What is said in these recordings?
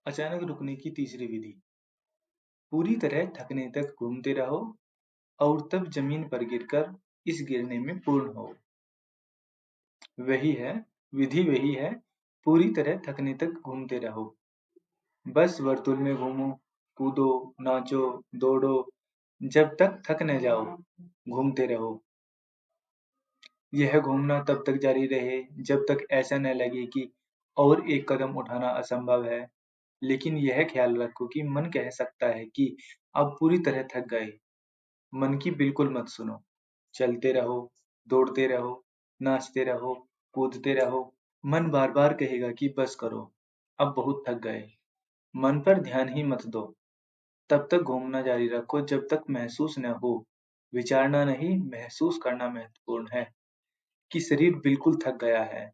अचानक रुकने की तीसरी विधि। पूरी तरह थकने तक घूमते रहो और तब जमीन पर गिरकर इस गिरने में पूर्ण हो। वही है, विधि वही है, पूरी तरह थकने तक घूमते रहो। बस वर्तुल में घूमो, कूदो, नाचो, दौड़ो, जब तक थक न जाओ, घूमते रहो। यह घूमना तब तक जारी रहे जब तक ऐसा न लगे कि और एक कदम उठाना असंभव है। लेकिन यह ख्याल रखो कि मन कह सकता है कि अब पूरी तरह थक गए। मन की बिल्कुल मत सुनो। चलते रहो, दौड़ते रहो, नाचते रहो, कूदते रहो। मन बार बार कहेगा कि बस करो, अब बहुत थक गए। मन पर ध्यान ही मत दो। तब तक घूमना जारी रखो जब तक महसूस न हो। विचारना नहीं, महसूस करना महत्वपूर्ण है कि शरीर बिल्कुल थक गया है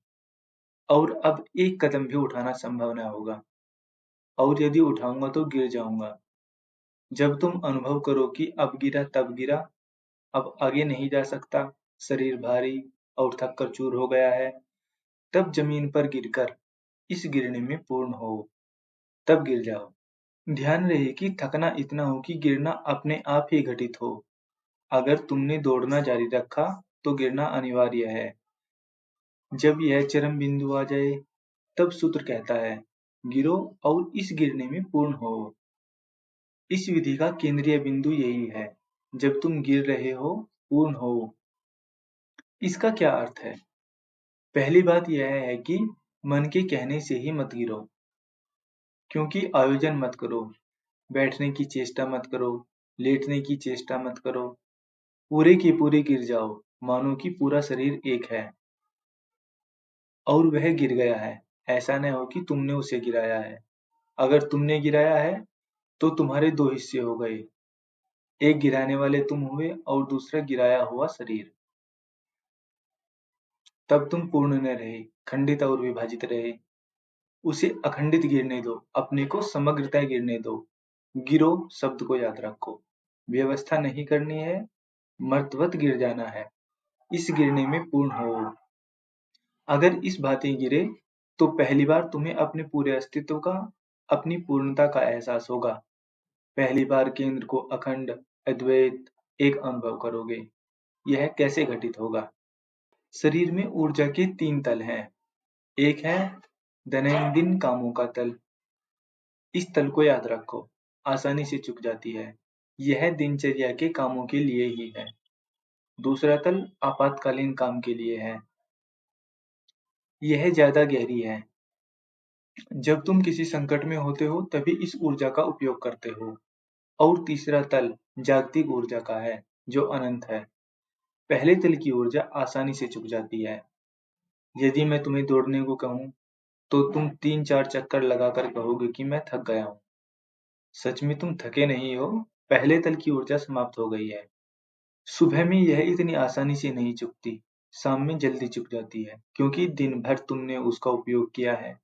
और अब एक कदम भी उठाना संभव न होगा, और यदि उठाऊंगा तो गिर जाऊंगा। जब तुम अनुभव करो कि अब गिरा तब गिरा, अब आगे नहीं जा सकता, शरीर भारी और थक कर चूर हो गया है, तब जमीन पर गिरकर इस गिरने में पूर्ण हो, तब गिर जाओ। ध्यान रहे कि थकना इतना हो कि गिरना अपने आप ही घटित हो। अगर तुमने दौड़ना जारी रखा तो गिरना अनिवार्य है। जब यह चरम बिंदु आ जाए, तब सूत्र कहता है, गिरो और इस गिरने में पूर्ण हो। इस विधि का केंद्रीय बिंदु यही है, जब तुम गिर रहे हो, पूर्ण हो। इसका क्या अर्थ है? पहली बात यह है कि मन के कहने से ही मत गिरो, क्योंकि आयोजन मत करो, बैठने की चेष्टा मत करो, लेटने की चेष्टा मत करो, पूरे के पूरे गिर जाओ, मानो कि पूरा शरीर एक है और वह गिर गया है। ऐसा न हो कि तुमने उसे गिराया है। अगर तुमने गिराया है, तो तुम्हारे दो हिस्से हो गए, एक गिराने वाले तुम हुए और दूसरा गिराया हुआ शरीर। तब तुम पूर्ण न रहे, खंडित और विभाजित रहे। उसे अखंडित गिरने दो, अपने को समग्रतः गिरने दो। गिरो शब्द को याद रखो। व्यवस्था नहीं करनी है, मर्तवत गिर जाना है। इस गिरने में पूर्ण हो। अगर इस भांति गिरे, तो पहली बार तुम्हें अपने पूरे अस्तित्व का, अपनी पूर्णता का एहसास होगा। पहली बार केंद्र को अखंड, अद्वैत, एक अनुभव करोगे। यह कैसे घटित होगा? शरीर में ऊर्जा के 3 तल हैं। एक है दैनंदिन कामों का तल। इस तल को याद रखो, आसानी से चुक जाती है। यह दिनचर्या के कामों के लिए ही है। दूसरा तल आपातकालीन काम के लिए है। यह ज्यादा गहरी है। जब तुम किसी संकट में होते हो तभी इस ऊर्जा का उपयोग करते हो। और तीसरा तल जागतिक ऊर्जा का है, जो अनंत है। पहले तल की ऊर्जा आसानी से चुक जाती है। यदि मैं तुम्हें दौड़ने को कहूँ, तो तुम 3-4 चक्कर लगाकर कहोगे कि मैं थक गया हूँ। सच में तुम थके नहीं हो, पहले तल की ऊर्जा समाप्त हो गई है। सुबह में यह इतनी आसानी से नहीं चुकती, शाम में जल्दी चुक जाती है, क्योंकि दिन भर तुमने उसका उपयोग किया है।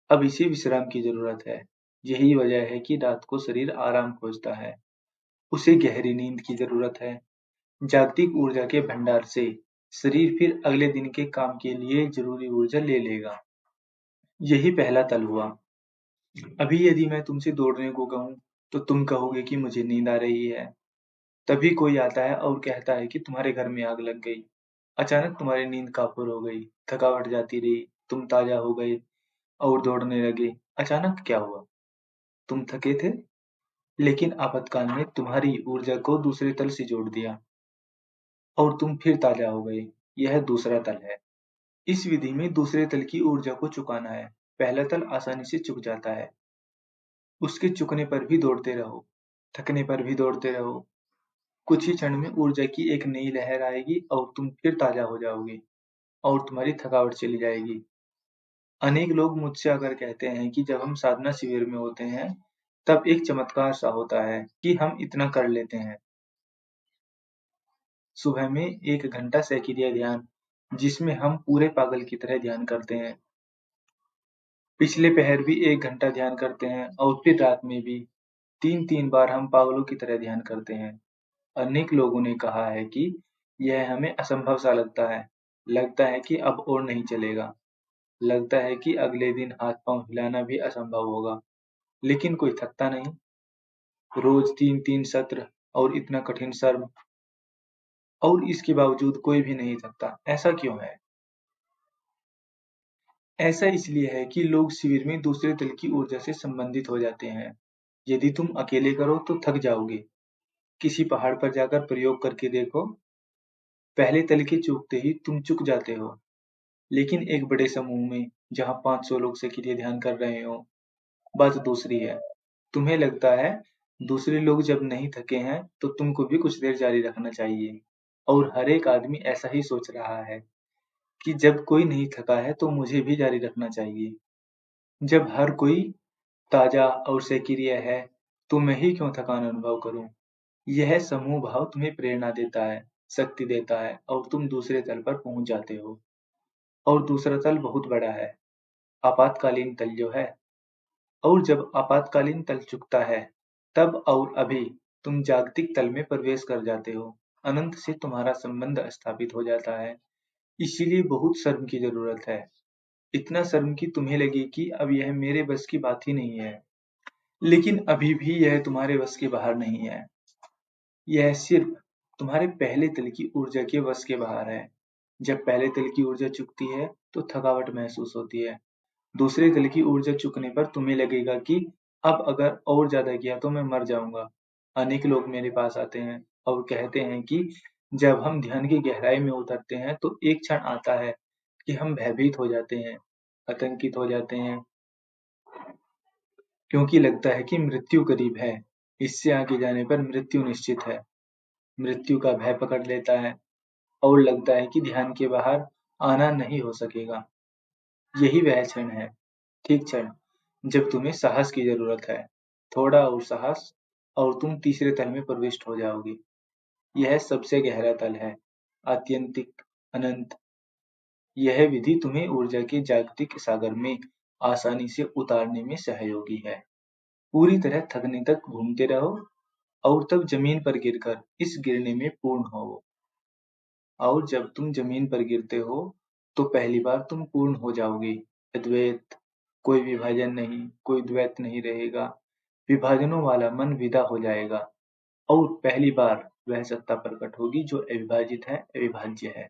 अब इसे विश्राम की जरूरत है। यही वजह है कि रात को शरीर आराम खोजता है। उसे गहरी नींद की जरूरत है। जागतिक ऊर्जा के भंडार से शरीर फिर अगले दिन के काम के लिए जरूरी ऊर्जा ले लेगा। यही पहला तल हुआ। अभी यदि मैं तुमसे दौड़ने को कहूँ, तो तुम कहोगे कि मुझे नींद आ रही है। तभी कोई आता है और कहता है कि तुम्हारे घर में आग लग गई। अचानक तुम्हारी नींद काफुर हो गई, थकावट जाती रही, तुम ताजा हो गए और दौड़ने लगे। अचानक क्या हुआ? तुम थके थे, लेकिन आपातकाल ने तुम्हारी ऊर्जा को दूसरे तल से जोड़ दिया और तुम फिर ताजा हो गए। यह दूसरा तल है। इस विधि में दूसरे तल की ऊर्जा को चुकाना है। पहला तल आसानी से चुक जाता है। उसके चुकने पर भी दौड़ते रहो, थकने पर भी दौड़ते रहो। कुछ ही क्षण में ऊर्जा की एक नई लहर आएगी और तुम फिर ताजा हो जाओगे और तुम्हारी थकावट चली जाएगी। अनेक लोग मुझसे आकर कहते हैं कि जब हम साधना शिविर में होते हैं, तब एक चमत्कार सा होता है कि हम इतना कर लेते हैं। सुबह में 1 घंटा सक्रिय ध्यान, जिसमें हम पूरे पागल की तरह ध्यान करते हैं। पिछले पहर भी 1 घंटा ध्यान करते हैं और फिर रात में भी 3-3 बार हम पागलों की तरह ध्यान करते हैं। अनेक लोगों ने कहा है कि यह हमें असंभव सा लगता है कि अब और नहीं चलेगा। लगता है कि अगले दिन हाथ-पाँव हिलाना भी असंभव होगा। लेकिन कोई थकता नहीं। रोज 3-3 सत्र और इतना कठिन शर्म, और इसके बावजूद कोई भी नहीं थकता। ऐसा क्यों है? ऐसा इसलिए है कि लोग शिविर में दूसरे दल की ऊर्जा से संबंधित हो जाते हैं। यदि तुम अकेले करो तो थक जाओगे। किसी पहाड़ पर जाकर प्रयोग करके देखो, पहले तल के चूकते ही तुम चुक जाते हो। लेकिन एक बड़े समूह में, जहाँ 500 लोग सक्रिय ध्यान कर रहे हो, बात दूसरी है। तुम्हें लगता है दूसरे लोग जब नहीं थके हैं तो तुमको भी कुछ देर जारी रखना चाहिए। और हर एक आदमी ऐसा ही सोच रहा है कि जब कोई नहीं थका है तो मुझे भी जारी रखना चाहिए। जब हर कोई ताजा और सक्रिय है तो मैं ही क्यों थकान अनुभव करूं? यह समूह भाव तुम्हें प्रेरणा देता है, शक्ति देता है, और तुम दूसरे तल पर पहुंच जाते हो। और दूसरा तल बहुत बड़ा है, आपातकालीन तल जो है। और जब आपातकालीन तल चुकता है, तब और अभी तुम जागतिक तल में प्रवेश कर जाते हो। अनंत से तुम्हारा संबंध स्थापित हो जाता है। इसीलिए बहुत शर्म की जरूरत है। इतना शर्म कि तुम्हें लगे कि अब यह मेरे बस की बात ही नहीं है। लेकिन अभी भी यह तुम्हारे बस के बाहर नहीं है। यह सिर्फ तुम्हारे पहले तल की ऊर्जा के बस के बाहर है। जब पहले तल की ऊर्जा चुकती है तो थकावट महसूस होती है। दूसरे तल की ऊर्जा चुकने पर तुम्हें लगेगा कि अब अगर और ज्यादा किया तो मैं मर जाऊंगा। अनेक लोग मेरे पास आते हैं और कहते हैं कि जब हम ध्यान की गहराई में उतरते हैं तो एक क्षण आता है कि हम भयभीत हो जाते हैं, आतंकित हो जाते हैं, क्योंकि लगता है कि मृत्यु करीब है। इससे आगे जाने पर मृत्यु निश्चित है। मृत्यु का भय पकड़ लेता है और लगता है कि ध्यान के बाहर आना नहीं हो सकेगा। यही वह क्षण है, ठीक क्षण, जब तुम्हें साहस की जरूरत है। थोड़ा और साहस, और तुम तीसरे तल में प्रविष्ट हो जाओगे। यह सबसे गहरा तल है, आत्यंतिक, अनंत। यह विधि तुम्हें ऊर्जा के जागतिक सागर में आसानी से उतारने में सहयोगी है। पूरी तरह थकने तक घूमते रहो, और तब जमीन पर गिरकर इस गिरने में पूर्ण हो। और जब तुम जमीन पर गिरते हो तो पहली बार तुम पूर्ण हो जाओगे। अद्वैत, कोई विभाजन नहीं, कोई द्वैत नहीं रहेगा। विभाजनों वाला मन विदा हो जाएगा, और पहली बार वह सत्ता प्रकट होगी जो अविभाजित है, अविभाज्य है।